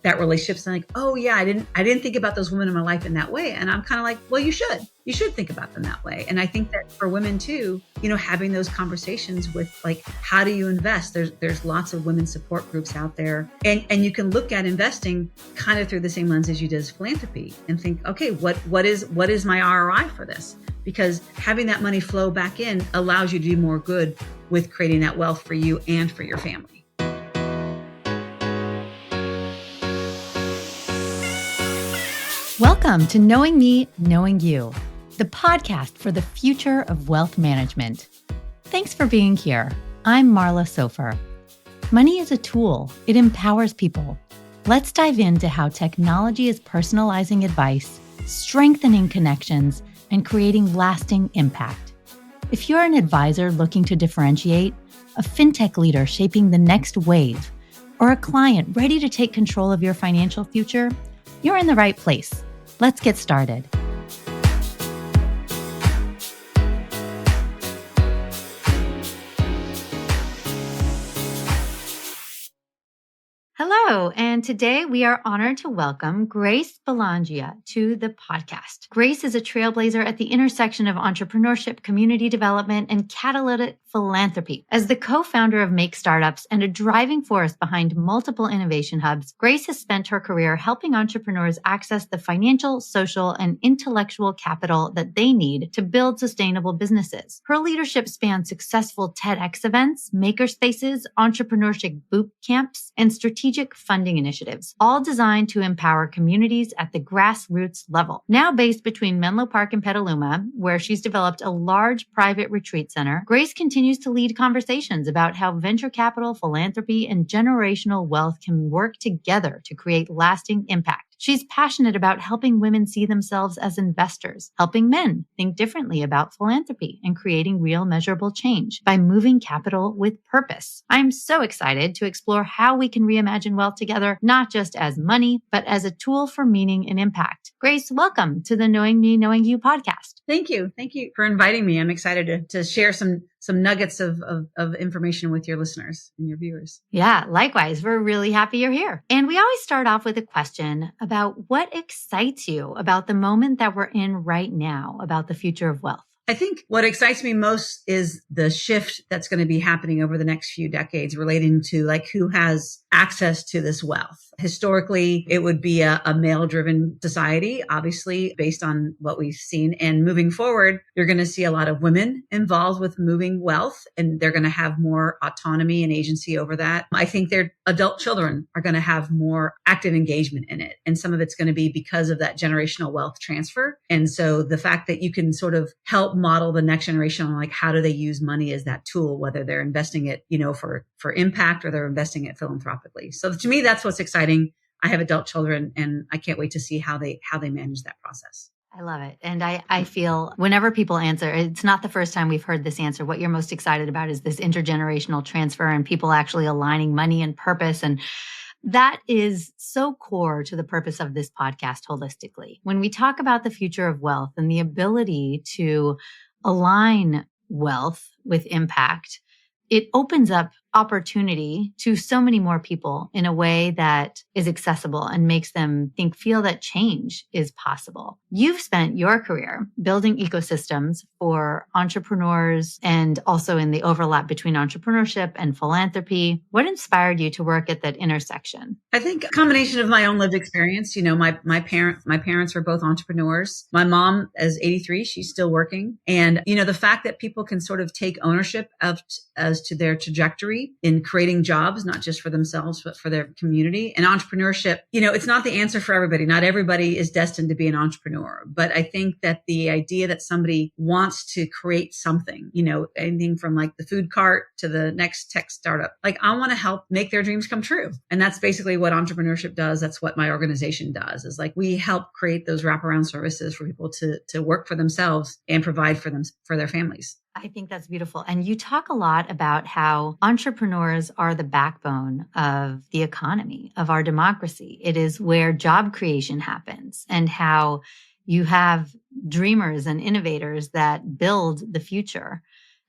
that relationship. And like, oh yeah, I didn't think about those women in my life in that way. And I'm kind of like, well, you should think about them that way. And I think that for women too, having those conversations with like, how do you invest? There's lots of women support groups out there. And you can look at investing kind of through the same lens as you did as philanthropy and think, okay, what is my ROI for this? Because having that money flow back in allows you to do more good with creating that wealth for you and for your family. Welcome to Knowing Me, Knowing You, the podcast for the future of wealth management. Thanks for being here. I'm Marla Sofer. Money is a tool. It empowers people. Let's dive into how technology is personalizing advice, strengthening connections, and creating lasting impact. If you're an advisor looking to differentiate, a fintech leader shaping the next wave, or a client ready to take control of your financial future, you're in the right place. Let's get started. Hello, and today we are honored to welcome Grace Belangia to the podcast. Grace is a trailblazer at the intersection of entrepreneurship, community development, and catalytic philanthropy. As the co-founder of Make Startups and a driving force behind multiple innovation hubs, Grace has spent her career helping entrepreneurs access the financial, social, and intellectual capital that they need to build sustainable businesses. Her leadership spans successful TEDx events, makerspaces, entrepreneurship boot camps, and strategic funding initiatives, all designed to empower communities at the grassroots level. Now based between Menlo Park and Petaluma, where she's developed a large private retreat center, Grace continues to lead conversations about how venture capital, philanthropy, and generational wealth can work together to create lasting impact. She's passionate about helping women see themselves as investors, helping men think differently about philanthropy, and creating real measurable change by moving capital with purpose. I'm so excited to explore how we can reimagine wealth together, not just as money, but as a tool for meaning and impact. Grace, welcome to the Knowing Me, Knowing You podcast. Thank you. Thank you for inviting me. I'm excited to share some nuggets of information with your listeners and your viewers. Yeah, likewise. We're really happy you're here. And we always start off with a question about what excites you about the moment that we're in right now, about the future of wealth. I think what excites me most is the shift that's going to be happening over the next few decades relating to like who has access to this wealth. Historically, it would be a male-driven society, obviously, based on what we've seen. And moving forward, you're going to see a lot of women involved with moving wealth, and they're going to have more autonomy and agency over that. I think their adult children are going to have more active engagement in it. And some of it's going to be because of that generational wealth transfer. And so the fact that you can sort of help model the next generation on like, how do they use money as that tool, whether they're investing it, for impact or they're investing it philanthropically. So to me, that's what's exciting. I have adult children and I can't wait to see how they manage that process. I love it. And I feel whenever people answer, it's not the first time we've heard this answer. What you're most excited about is this intergenerational transfer and people actually aligning money and purpose. And that is so core to the purpose of this podcast holistically. When we talk about the future of wealth and the ability to align wealth with impact, it opens up opportunity to so many more people in a way that is accessible and makes them feel that change is possible. You've spent your career building ecosystems for entrepreneurs and also in the overlap between entrepreneurship and philanthropy. What inspired you to work at that intersection? I think a combination of my own lived experience. My parents were both entrepreneurs. My mom is 83. She's still working. And, the fact that people can sort of take ownership as to their trajectory in creating jobs, not just for themselves, but for their community. And entrepreneurship, it's not the answer for everybody. Not everybody is destined to be an entrepreneur. But I think that the idea that somebody wants to create something, anything from like the food cart to the next tech startup, like I want to help make their dreams come true. And that's basically what entrepreneurship does. That's what my organization does, is like we help create those wraparound services for people to work for themselves and provide for their families. I think that's beautiful. And you talk a lot about how entrepreneurs are the backbone of the economy, of our democracy. It is where job creation happens, and how you have dreamers and innovators that build the future.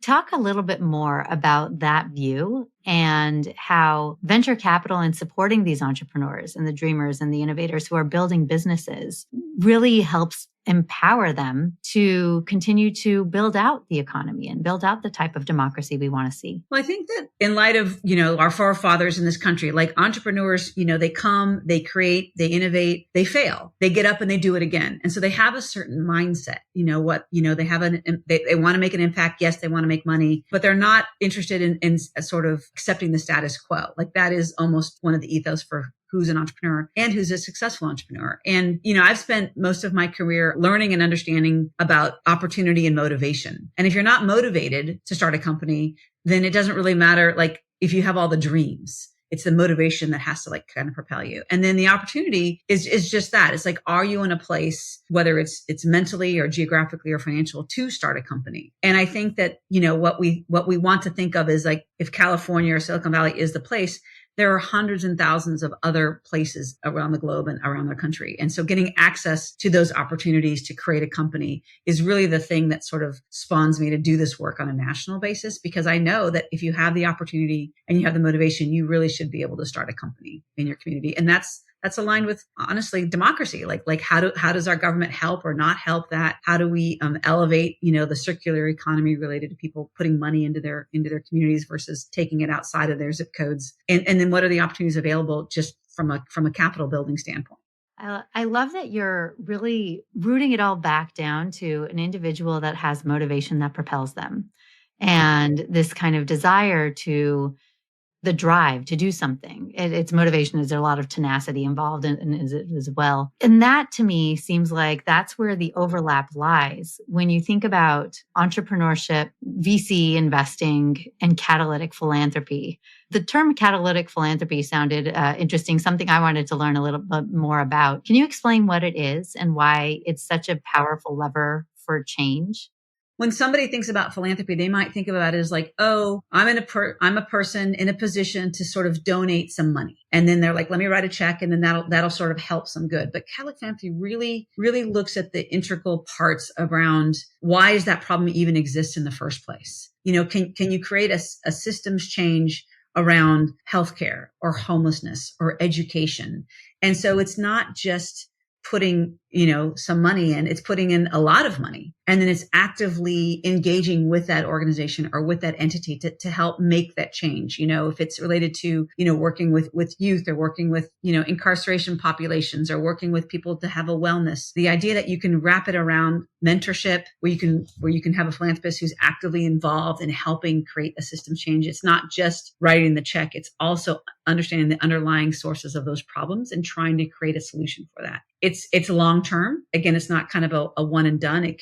Talk a little bit more about that view and how venture capital and supporting these entrepreneurs and the dreamers and the innovators who are building businesses really helps empower them to continue to build out the economy and build out the type of democracy we want to see. Well, I think that in light of, our forefathers in this country, like entrepreneurs, they come, they create, they innovate, they fail, they get up and they do it again. And so they have a certain mindset, they have they want to make an impact. Yes, they want to make money, but they're not interested in sort of accepting the status quo. Like that is almost one of the ethos for who's an entrepreneur and who's a successful entrepreneur. And, I've spent most of my career learning and understanding about opportunity and motivation. And if you're not motivated to start a company, then it doesn't really matter. Like if you have all the dreams, it's the motivation that has to like kind of propel you. And then the opportunity is just that. It's like, are you in a place, whether it's mentally or geographically or financial, to start a company? And I think that, what we want to think of is like, if California or Silicon Valley is the place, there are hundreds and thousands of other places around the globe and around the country. And so getting access to those opportunities to create a company is really the thing that sort of spawns me to do this work on a national basis, because I know that if you have the opportunity and you have the motivation, you really should be able to start a company in your community. And that's aligned with, honestly, democracy. Like how does our government help or not help that? How do we elevate, the circular economy related to people putting money into their communities versus taking it outside of their zip codes? And then what are the opportunities available just from a capital building standpoint? I love that you're really rooting it all back down to an individual that has motivation that propels them, and this kind of desire to the drive to do something. It's motivation. Is there a lot of tenacity involved in it as well? And that to me seems like that's where the overlap lies when you think about entrepreneurship, VC investing, and catalytic philanthropy. The term catalytic philanthropy sounded interesting, something I wanted to learn a little bit more about. Can you explain what it is and why it's such a powerful lever for change? When somebody thinks about philanthropy, they might think about it as like, oh, I'm a person in a position to sort of donate some money. And then they're like, let me write a check. And then that'll sort of help some good. But catalytic philanthropy really, really looks at the integral parts around why does that problem even exist in the first place? Can you create a systems change around healthcare or homelessness or education? And so it's not just putting, some money in, it's putting in a lot of money. And then it's actively engaging with that organization or with that entity to help make that change. If it's related to, working with youth or working with, incarceration populations or working with people to have a wellness, the idea that you can wrap it around mentorship where you can have a philanthropist who's actively involved in helping create a system change. It's not just writing the check. It's also understanding the underlying sources of those problems and trying to create a solution for that. It's long term. Again, it's not kind of a one and done. It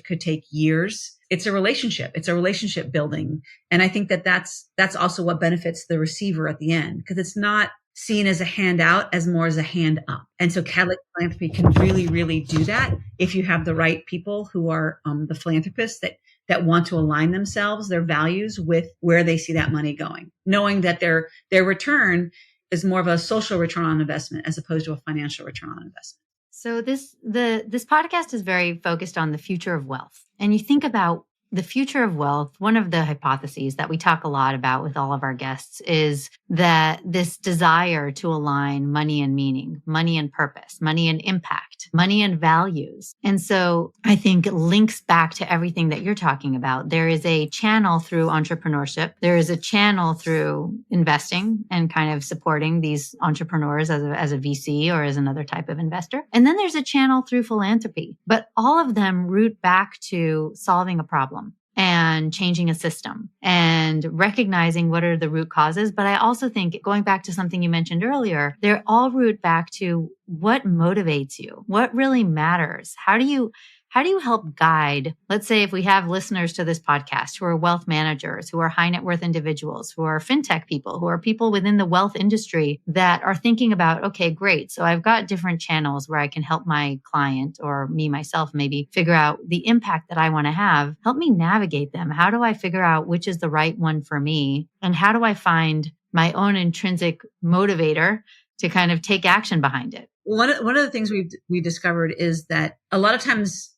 could take years. It's a relationship. It's a relationship building. And I think that's also what benefits the receiver at the end, because it's not seen as a handout as more as a hand up. And so catalytic philanthropy can really, really do that if you have the right people who are the philanthropists that want to align themselves, their values with where they see that money going, knowing that their return is more of a social return on investment as opposed to a financial return on investment. So this podcast is very focused on the future of wealth. And you think about the future of wealth, one of the hypotheses that we talk a lot about with all of our guests is that this desire to align money and meaning, money and purpose, money and impact, money and values. And so I think it links back to everything that you're talking about. There is a channel through entrepreneurship. There is a channel through investing and kind of supporting these entrepreneurs as a VC or as another type of investor. And then there's a channel through philanthropy, but all of them root back to solving a problem and changing a system and recognizing what are the root causes. But I also think, going back to something you mentioned earlier, they're all root back to what motivates you, what really matters. How do you help guide, let's say if we have listeners to this podcast who are wealth managers, who are high net worth individuals, who are fintech people, who are people within the wealth industry that are thinking about, okay, great. So I've got different channels where I can help my client or me, myself, maybe figure out the impact that I want to have. Help me navigate them. How do I figure out which is the right one for me? And how do I find my own intrinsic motivator to kind of take action behind it? One of the things we've discovered is that a lot of times,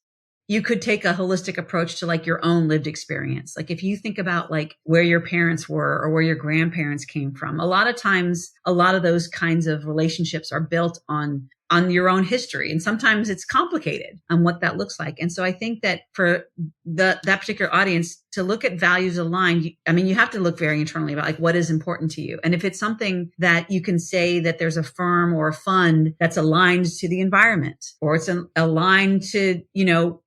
you could take a holistic approach to like your own lived experience. Like if you think about like where your parents were or where your grandparents came from, a lot of times, a lot of those kinds of relationships are built on your own history. And sometimes it's complicated on what that looks like. And so I think that for that particular audience to look at values aligned, you have to look very internally about like what is important to you. And if it's something that you can say that there's a firm or a fund that's aligned to the environment, or it's aligned to,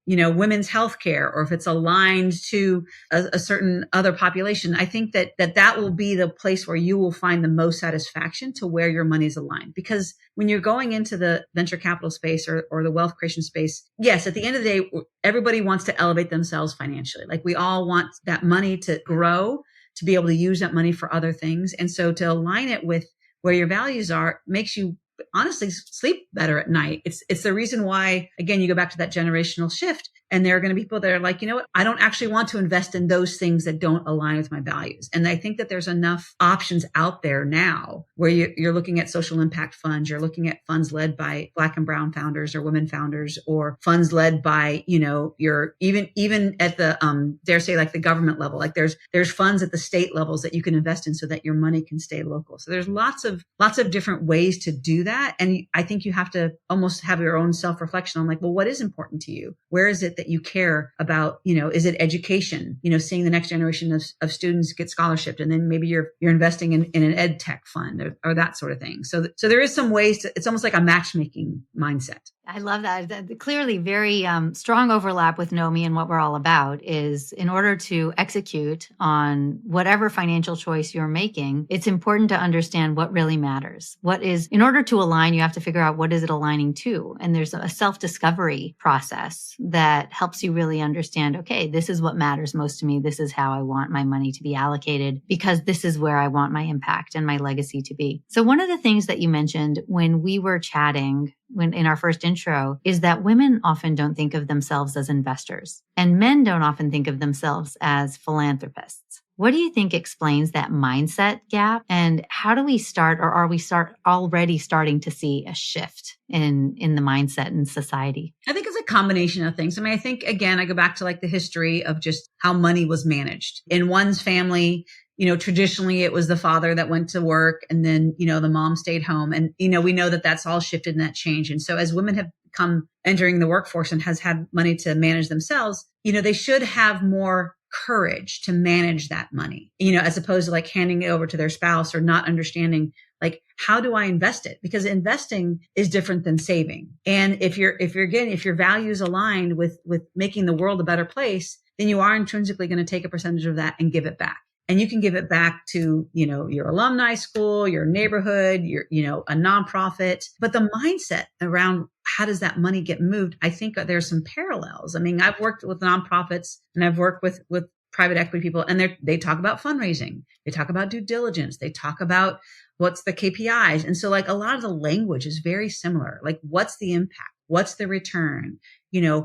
women's healthcare, or if it's aligned to a certain other population, I think that will be the place where you will find the most satisfaction to where your money is aligned. Because when you're going into the venture capital space or the wealth creation space, yes, at the end of the day, everybody wants to elevate themselves financially. Like we all want that money to grow, to be able to use that money for other things. And so to align it with where your values are makes you honestly sleep better at night. It's the reason why, again, you go back to that generational shift. And there are going to be people that are like, you know what? I don't actually want to invest in those things that don't align with my values. And I think that there's enough options out there now where you're looking at social impact funds. You're looking at funds led by Black and brown founders or women founders, or funds led by, your even at the, dare say like the government level, like there's funds at the state levels that you can invest in so that your money can stay local. So there's lots of different ways to do that. And I think you have to almost have your own self-reflection on like, well, what is important to you? Where is it that you care about? Is it education? Seeing the next generation of students get scholarship, and then maybe you're investing in an ed tech fund or that sort of thing. So there is some ways it's almost like a matchmaking mindset. I love that. Clearly very strong overlap with Nomi and what we're all about is in order to execute on whatever financial choice you're making, it's important to understand what really matters. In order to align, you have to figure out what is it aligning to. And there's a self-discovery process that helps you really understand, okay, this is what matters most to me. This is how I want my money to be allocated because this is where I want my impact and my legacy to be. So one of the things that you mentioned when we were chatting in our first intro is that women often don't think of themselves as investors and men don't often think of themselves as philanthropists. What do you think explains that mindset gap, and how do we start, or are we already starting to see a shift in the mindset in society? I think it's a combination of things. I think, again, I go back to like the history of just how money was managed in one's family. Traditionally it was the father that went to work and then, the mom stayed home. And, we know that that's all shifted and that changed. And so as women have come entering the workforce and has had money to manage themselves, they should have more courage to manage that money, as opposed to like handing it over to their spouse or not understanding like, how do I invest it? Because investing is different than saving. And if your values aligned with making the world a better place, then you are intrinsically going to take a percentage of that and give it back. And you can give it back to, your alumni school, your neighborhood, a nonprofit. But the mindset around how does that money get moved? I think there's some parallels. I've worked with nonprofits and I've worked with private equity people, and they talk about fundraising. They talk about due diligence. They talk about what's the KPIs. And so like a lot of the language is very similar. Like what's the impact? What's the return?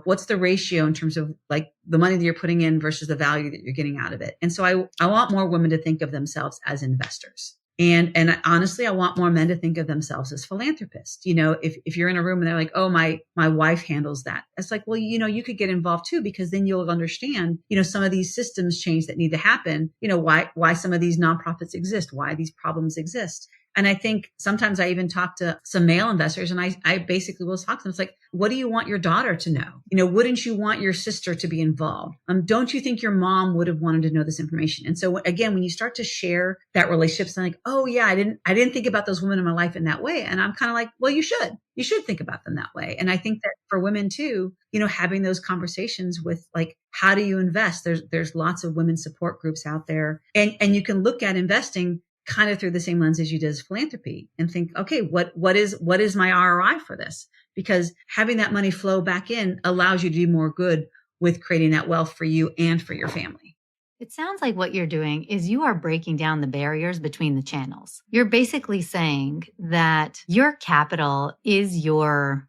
What's the ratio in terms of like the money that you're putting in versus the value that you're getting out of it? And so I want more women to think of themselves as investors. And honestly, I want more men to think of themselves as philanthropists. If you're in a room and they're like, oh, my wife handles that. It's like, well, you could get involved too, because then you'll understand, some of these systems change that need to happen, why some of these nonprofits exist, why these problems exist. And I think sometimes I even talk to some male investors and I basically will talk to them. It's like, what do you want your daughter to know? Wouldn't you want your sister to be involved? Don't you think your mom would have wanted to know this information? And so again, when you start to share that relationship, it's like, oh yeah, I didn't think about those women in my life in that way. And I'm kind of like, well, you should think about them that way. And I think that for women too, having those conversations with like, how do you invest? There's lots of women support groups out there, and you can look at investing kind of through the same lens as you did as philanthropy and think, okay, what is my ROI for this? Because having that money flow back in allows you to do more good with creating that wealth for you and for your family. It sounds like what you're doing is you are breaking down the barriers between the channels. You're basically saying that your capital is your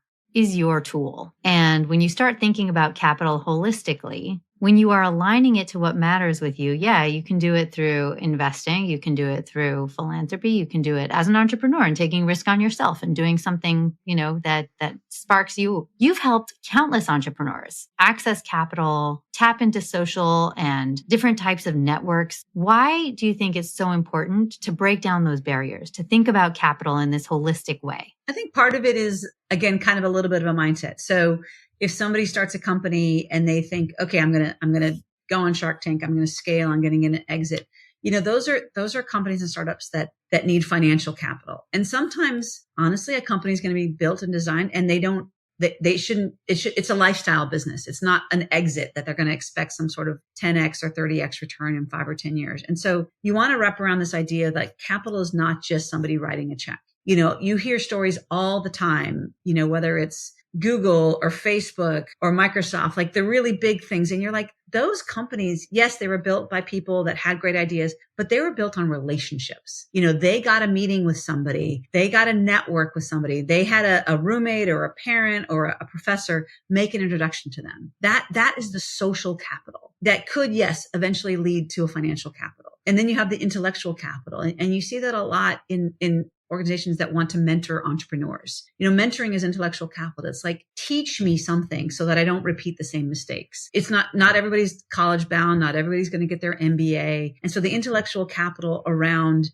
tool. And when you start thinking about capital holistically, when you are aligning it to what matters with you, yeah, you can do it through investing. You can do it through philanthropy. You can do it as an entrepreneur and taking risk on yourself and doing something, that sparks you. You've helped countless entrepreneurs access capital, tap into social and different types of networks. Why do you think it's so important to break down those barriers, to think about capital in this holistic way? I think part of it is, again, kind of a little bit of a mindset. So if somebody starts a company and they think, okay, I'm going to go on Shark Tank, I'm going to scale, I'm getting an exit. Those are companies and startups that need financial capital. And sometimes, honestly, a company is going to be built and designed and it's a lifestyle business. It's not an exit that they're going to expect some sort of 10x or 30x return in 5 or 10 years. And so you want to wrap around this idea that capital is not just somebody writing a check. You hear stories all the time, whether it's Google or Facebook or Microsoft, like the really big things. And you're like, those companies, yes, they were built by people that had great ideas, but they were built on relationships. They got a meeting with somebody. They got a network with somebody. They had a roommate or a parent or a professor make an introduction to them. That is the social capital that could, yes, eventually lead to a financial capital. And then you have the intellectual capital. And you see that a lot in organizations that want to mentor entrepreneurs. Mentoring is intellectual capital. It's like, teach me something so that I don't repeat the same mistakes. It's not everybody's college bound. Not everybody's going to get their MBA. And so the intellectual capital around,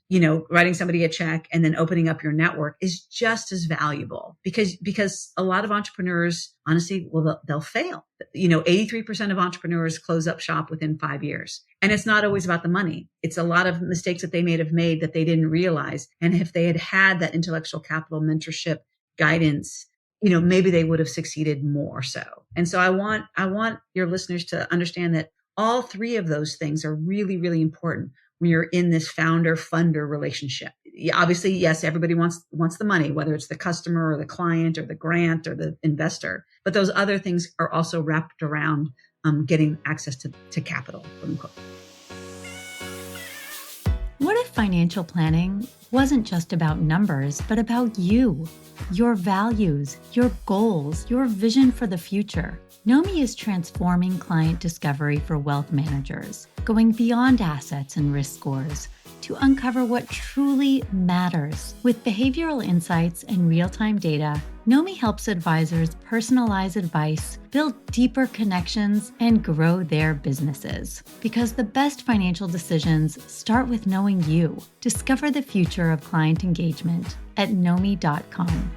writing somebody a check and then opening up your network is just as valuable because a lot of entrepreneurs, honestly, they'll fail. 83% of entrepreneurs close up shop within 5 years. And it's not always about the money. It's a lot of mistakes that they may have made that they didn't realize. And if they had that intellectual capital, mentorship, guidance, maybe they would have succeeded more so. And so I want your listeners to understand that all three of those things are really, really important when you're in this founder-funder relationship. Obviously, yes, everybody wants the money, whether it's the customer or the client or the grant or the investor. But those other things are also wrapped around getting access to capital, quote unquote. What if financial planning wasn't just about numbers, but about you, your values, your goals, your vision for the future? Nomi is transforming client discovery for wealth managers, going beyond assets and risk scores to uncover what truly matters. With behavioral insights and real-time data, Nomi helps advisors personalize advice, build deeper connections, and grow their businesses. Because the best financial decisions start with knowing you. Discover the future of client engagement at nomi.com.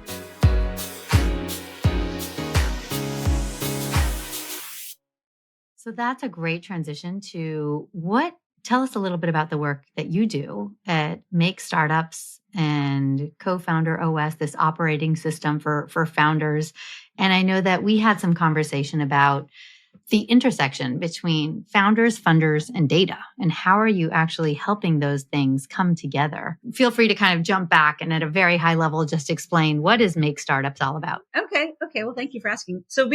So that's a great transition to tell us a little bit about the work that you do at Make Startups and Co-Founder OS, this operating system for founders. And I know that we had some conversation about the intersection between founders, funders, and data. And how are you actually helping those things come together? Feel free to kind of jump back and at a very high level, just explain what is Make Startups all about? Okay. Well, thank you for asking. So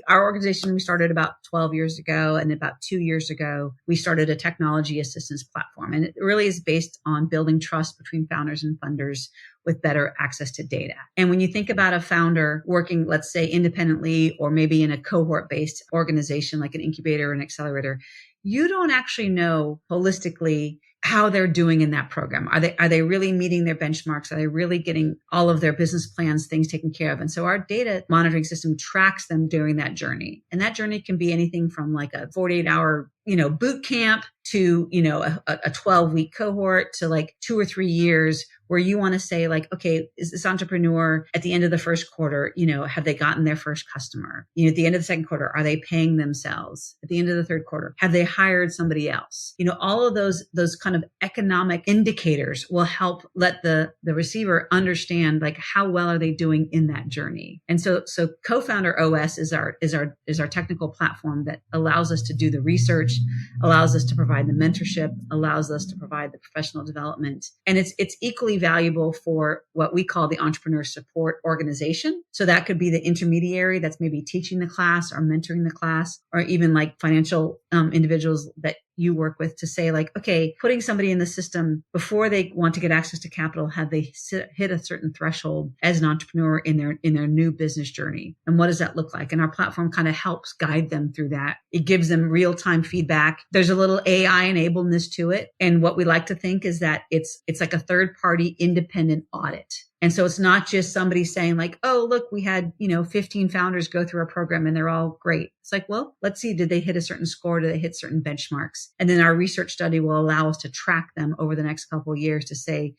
our organization, we started about 12 years ago, and about 2 years ago, we started a technology assistance platform. And it really is based on building trust between founders and funders with better access to data. And when you think about a founder working, let's say, independently or maybe in a cohort-based organization like an incubator or an accelerator, you don't actually know holistically how they're doing in that program. Are they really meeting their benchmarks? Are they really getting all of their business plans, things taken care of? And so our data monitoring system tracks them during that journey. And that journey can be anything from like a 48-hour, boot camp to, a 12-week cohort to like 2 or 3 years where you want to say like, okay, is this entrepreneur at the end of the first quarter, have they gotten their first customer? At the end of the second quarter, are they paying themselves? At the end of the third quarter, have they hired somebody else? All of those kind of economic indicators will help let the receiver understand like how well are they doing in that journey. And so Co-Founder OS is our technical platform that allows us to do the research, allows us to provide the mentorship, allows us to provide the professional development. And it's equally valuable for what we call the entrepreneur support organization. So that could be the intermediary that's maybe teaching the class or mentoring the class, or even like financial individuals that you work with to say like, okay, putting somebody in the system before they want to get access to capital, have they hit a certain threshold as an entrepreneur in their new business journey? And what does that look like? And our platform kind of helps guide them through that. It gives them real-time feedback. There's a little AI enabledness to it. And what we like to think is that it's like a third-party independent audit. And so it's not just somebody saying like, oh, look, we had, 15 founders go through our program and they're all great. It's like, well, let's see, did they hit a certain score? Did they hit certain benchmarks? And then our research study will allow us to track them over the next couple of years to say,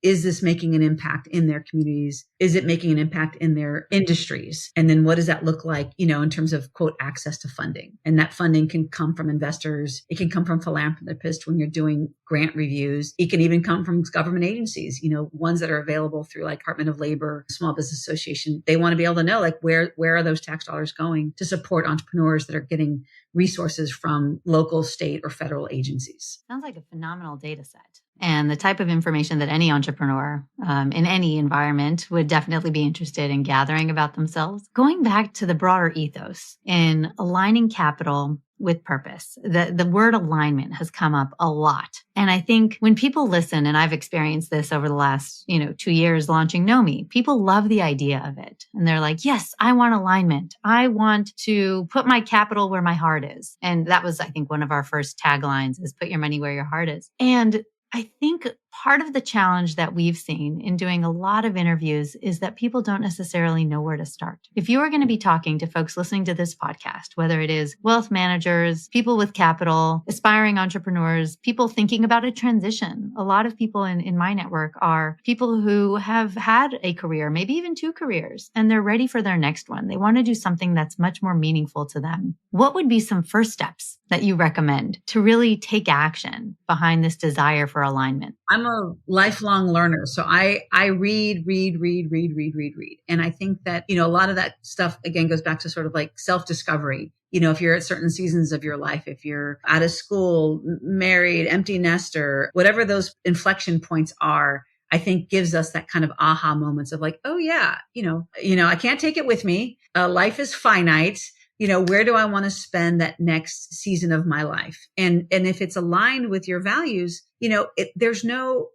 is this making an impact in their communities? Is it making an impact in their industries? And then what does that look like, in terms of quote, access to funding? And that funding can come from investors. It can come from philanthropists when you're doing grant reviews. It can even come from government agencies, ones that are available through like Department of Labor, Small Business Association. They want to be able to know like where are those tax dollars going to support entrepreneurs that are getting resources from local, state, or federal agencies. Sounds like a phenomenal data set. And the type of information that any entrepreneur in any environment would definitely be interested in gathering about themselves. Going back to the broader ethos in aligning capital with purpose, the word alignment has come up a lot. And I think when people listen, and I've experienced this over the last, 2 years launching Nomi, people love the idea of it. And they're like, yes, I want alignment. I want to put my capital where my heart is. And that was, I think, one of our first taglines is put your money where your heart is. And I think part of the challenge that we've seen in doing a lot of interviews is that people don't necessarily know where to start. If you are going to be talking to folks listening to this podcast, whether it is wealth managers, people with capital, aspiring entrepreneurs, people thinking about a transition, a lot of people in my network are people who have had a career, maybe even 2 careers, and they're ready for their next one. They want to do something that's much more meaningful to them. What would be some first steps that you recommend to really take action behind this desire for alignment? I'm a lifelong learner. So I read. And I think that, a lot of that stuff, again, goes back to sort of like self-discovery. If you're at certain seasons of your life, if you're out of school, married, empty nester, whatever those inflection points are, I think gives us that kind of aha moments of like, oh yeah, I can't take it with me. Life is finite. Where do I want to spend that next season of my life? And if it's aligned with your values, there's no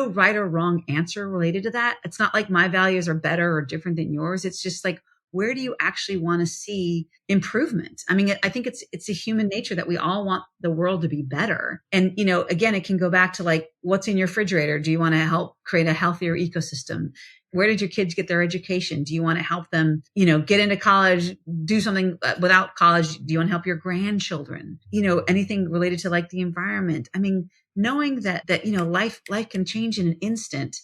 right or wrong answer related to that. It's not like my values are better or different than yours. It's just like, where do you actually want to see improvement? I mean, I think it's a human nature that we all want the world to be better. And, again, it can go back to like, what's in your refrigerator? Do you want to help create a healthier ecosystem? Where did your kids get their education? Do you want to help them, get into college, do something without college? Do you want to help your grandchildren? Anything related to like the environment? I mean, knowing that life can change in an instant,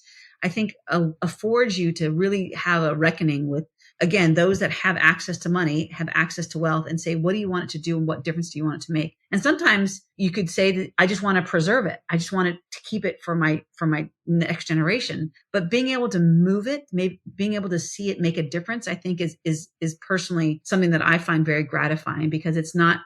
I think affords you to really have a reckoning with, again, those that have access to money, have access to wealth, and say, what do you want it to do and what difference do you want it to make? And sometimes you could say that I just want to preserve it. I just want it to keep it for my next generation. But being able to move it, maybe being able to see it make a difference, I think is personally something that I find very gratifying, because it's not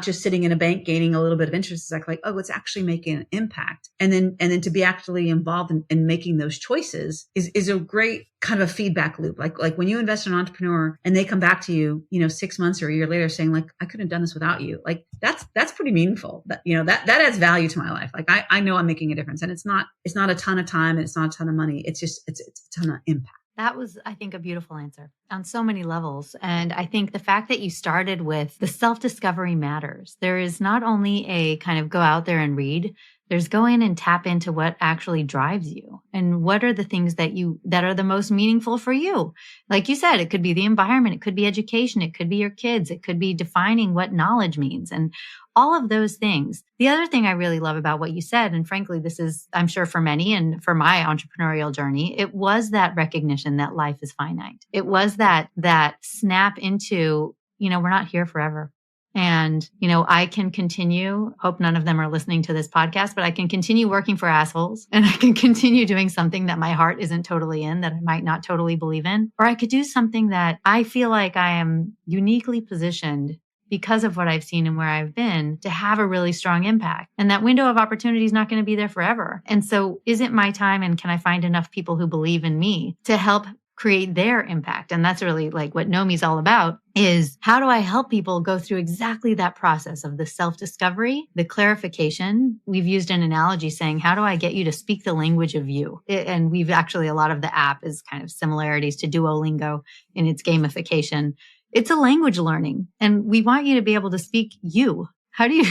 just sitting in a bank gaining a little bit of interest. It's like, oh, it's actually making an impact. And then to be actually involved in making those choices is a great kind of a feedback loop. Like when you invest in an entrepreneur and they come back to you, 6 months or a year later saying like, I couldn't have done this without you. Like that's pretty meaningful. That adds value to my life. Like I know I'm making a difference, and it's not a ton of time and it's not a ton of money. It's a ton of impact. That was, I think, a beautiful answer on so many levels. And I think the fact that you started with the self-discovery matters. There is not only a kind of go out there and read, there's go in and tap into what actually drives you and what are the things that are the most meaningful for you. Like you said, it could be the environment, it could be education, it could be your kids, it could be defining what knowledge means and all of those things. The other thing I really love about what you said, and frankly, this is, I'm sure for many and for my entrepreneurial journey, it was that recognition that life is finite. It was that snap into, we're not here forever. And, I can continue, hope none of them are listening to this podcast, but I can continue working for assholes and I can continue doing something that my heart isn't totally in, that I might not totally believe in, or I could do something that I feel like I am uniquely positioned because of what I've seen and where I've been to have a really strong impact. And that window of opportunity is not going to be there forever. And so is it my time, and can I find enough people who believe in me to help create their impact. And that's really like what Know Me is all about, is how do I help people go through exactly that process of the self-discovery, the clarification. We've used an analogy saying, how do I get you to speak the language of you? And we've actually, a lot of the app is kind of similarities to Duolingo in its gamification. It's a language learning, and we want you to be able to speak you. How do you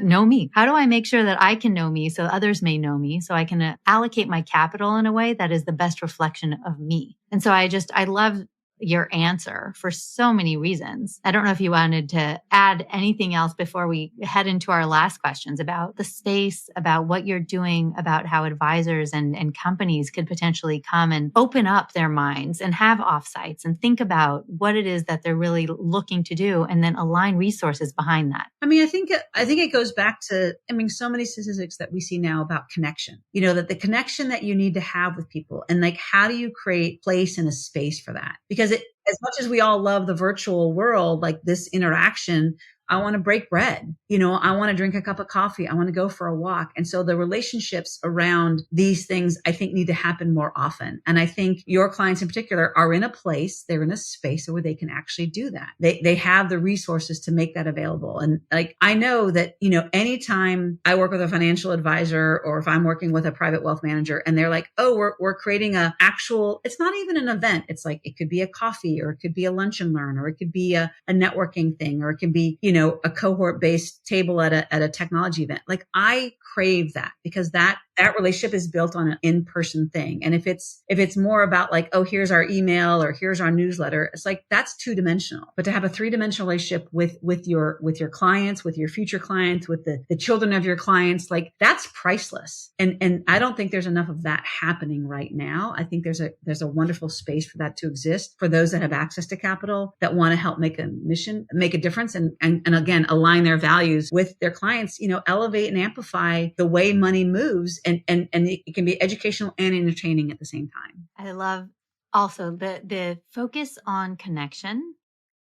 know me? How do I make sure that I can know me so others may know me, so I can allocate my capital in a way that is the best reflection of me? And so I love your answer for so many reasons. I don't know if you wanted to add anything else before we head into our last questions about the space, about what you're doing, about how advisors and companies could potentially come and open up their minds and have offsites and think about what it is that they're really looking to do, and then align resources behind that. I mean, I think it goes back to, so many statistics that we see now about connection, that the connection that you need to have with people, and like, how do you create place and a space for that? Because as much as we all love the virtual world, like this interaction, I want to break bread. I want to drink a cup of coffee. I want to go for a walk. And so the relationships around these things, I think, need to happen more often. And I think your clients in particular are in a place, they're in a space where they can actually do that. They have the resources to make that available. And like, I know that, anytime I work with a financial advisor, or if I'm working with a private wealth manager and they're like, oh, we're creating it's not even an event. It's like, it could be a coffee, or it could be a lunch and learn, or it could be a networking thing, or it could be, a cohort based table at a technology event. Like, I crave that, because that relationship is built on an in-person thing. And if it's more about like, oh, here's our email, or here's our newsletter, it's like, that's 2-dimensional. But to have a 3-dimensional relationship with your clients, with your future clients, with the children of your clients, like, that's priceless. And I don't think there's enough of that happening right now. I think there's a wonderful space for that to exist for those that have access to capital, that want to help make a difference, and again, align their values with their clients, elevate and amplify the way money moves. And it can be educational and entertaining at the same time. I love also the focus on connection,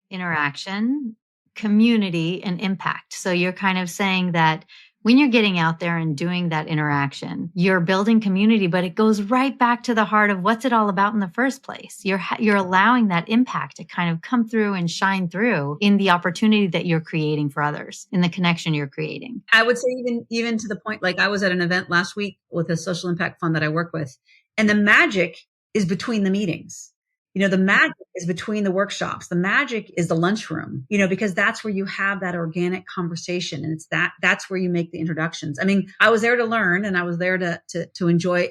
interaction, community, and impact. So you're kind of saying that when you're getting out there and doing that interaction, you're building community, but it goes right back to the heart of what's it all about in the first place. You're allowing that impact to kind of come through and shine through in the opportunity that you're creating for others, in the connection you're creating. I would say even to the point, like, I was at an event last week with a social impact fund that I work with, and the magic is between the meetings. The magic is between the workshops. The magic is the lunchroom, because that's where you have that organic conversation. And it's that's where you make the introductions. I mean, I was there to learn, and I was there to enjoy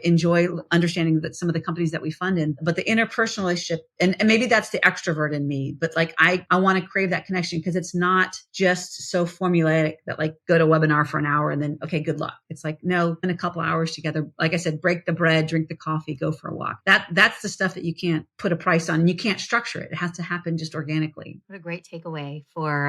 understanding that some of the companies that we fund in, but the interpersonal relationship, and maybe that's the extrovert in me, but like, I want to crave that connection, because it's not just so formulaic that like, go to a webinar for an hour and then, okay, good luck. It's like, no, in a couple hours together, like I said, break the bread, drink the coffee, go for a walk. That's the stuff that you can't put a price on. You can't structure it. It has to happen just organically. What a great takeaway for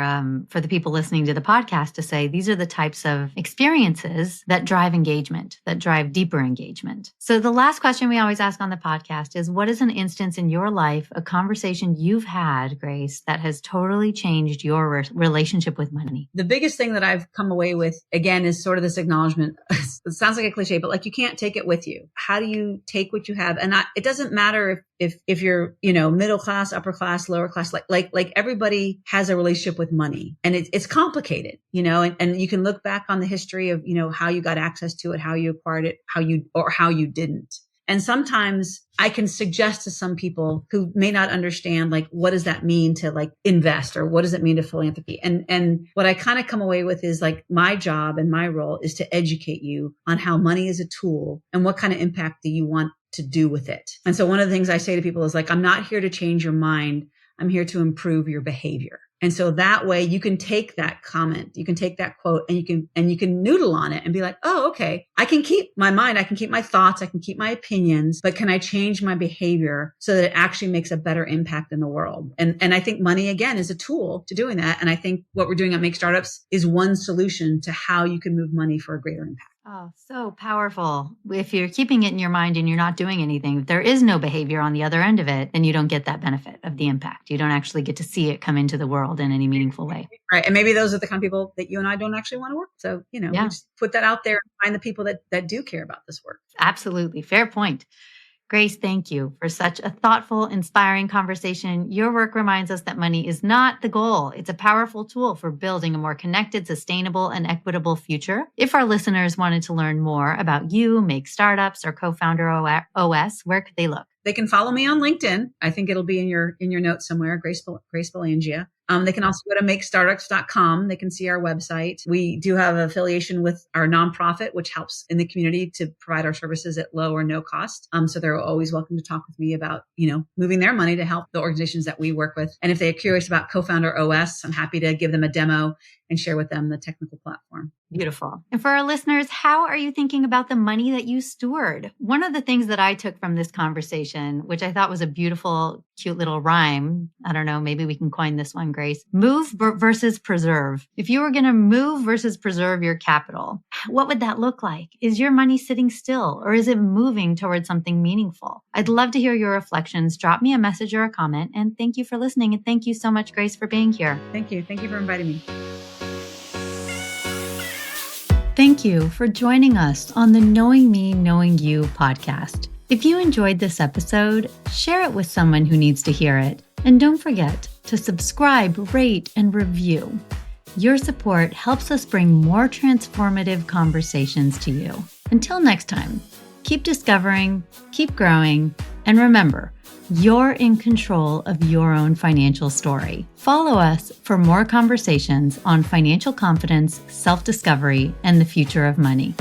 the people listening to the podcast, to say these are the types of experiences that drive engagement, that drive deeper engagement. So the last question we always ask on the podcast is, what is an instance in your life, a conversation you've had, Grace, that has totally changed your relationship with money? The biggest thing that I've come away with, again, is sort of this acknowledgement. It sounds like a cliche, but like, you can't take it with you. How do you take what you have? And it doesn't matter if you're, middle class, upper class, lower class, like everybody has a relationship with money, and it's complicated, and you can look back on the history of, how you got access to it, how you acquired it, how you didn't. And sometimes I can suggest to some people who may not understand, like, what does that mean to like invest, or what does it mean to philanthropy? And what I kind of come away with is like, my job and my role is to educate you on how money is a tool, and what kind of impact do you want to do with it. And so one of the things I say to people is like, I'm not here to change your mind. I'm here to improve your behavior. And so that way you can take that comment, you can take that quote, and you can noodle on it and be like, oh, okay, I can keep my mind, I can keep my thoughts, I can keep my opinions, but can I change my behavior so that it actually makes a better impact in the world? And I think money, again, is a tool to doing that. And I think what we're doing at Make Startups is one solution to how you can move money for a greater impact. Oh, so powerful. If you're keeping it in your mind and you're not doing anything, if there is no behavior on the other end of it, then you don't get that benefit of the impact. You don't actually get to see it come into the world in any meaningful way. Right. And maybe those are the kind of people that you and I don't actually want to work. So, we just put that out there and find the people that do care about this work. Absolutely. Fair point. Grace, thank you for such a thoughtful, inspiring conversation. Your work reminds us that money is not the goal. It's a powerful tool for building a more connected, sustainable, and equitable future. If our listeners wanted to learn more about you, Make Startups, or Co-Founder OS, where could they look? They can follow me on LinkedIn. I think it'll be in your notes somewhere, Grace Belangia. They can also go to makestartups.com. They can see our website. We do have an affiliation with our nonprofit, which helps in the community to provide our services at low or no cost. So they're always welcome to talk with me about, moving their money to help the organizations that we work with. And if they're curious about Co-Founder OS, I'm happy to give them a demo and share with them the technical platform. Beautiful. And for our listeners, how are you thinking about the money that you steward? One of the things that I took from this conversation, which I thought was a beautiful, cute little rhyme. I don't know, maybe we can coin this one, Grace. Move versus preserve. If you were going to move versus preserve your capital, what would that look like? Is your money sitting still, or is it moving towards something meaningful? I'd love to hear your reflections. Drop me a message or a comment. And thank you for listening. And thank you so much, Grace, for being here. Thank you. Thank you for inviting me. Thank you for joining us on the Knowing Me, Knowing You podcast. If you enjoyed this episode, share it with someone who needs to hear it. And don't forget to subscribe, rate, and review. Your support helps us bring more transformative conversations to you. Until next time, keep discovering, keep growing, and remember, you're in control of your own financial story. Follow us for more conversations on financial confidence, self-discovery, and the future of money.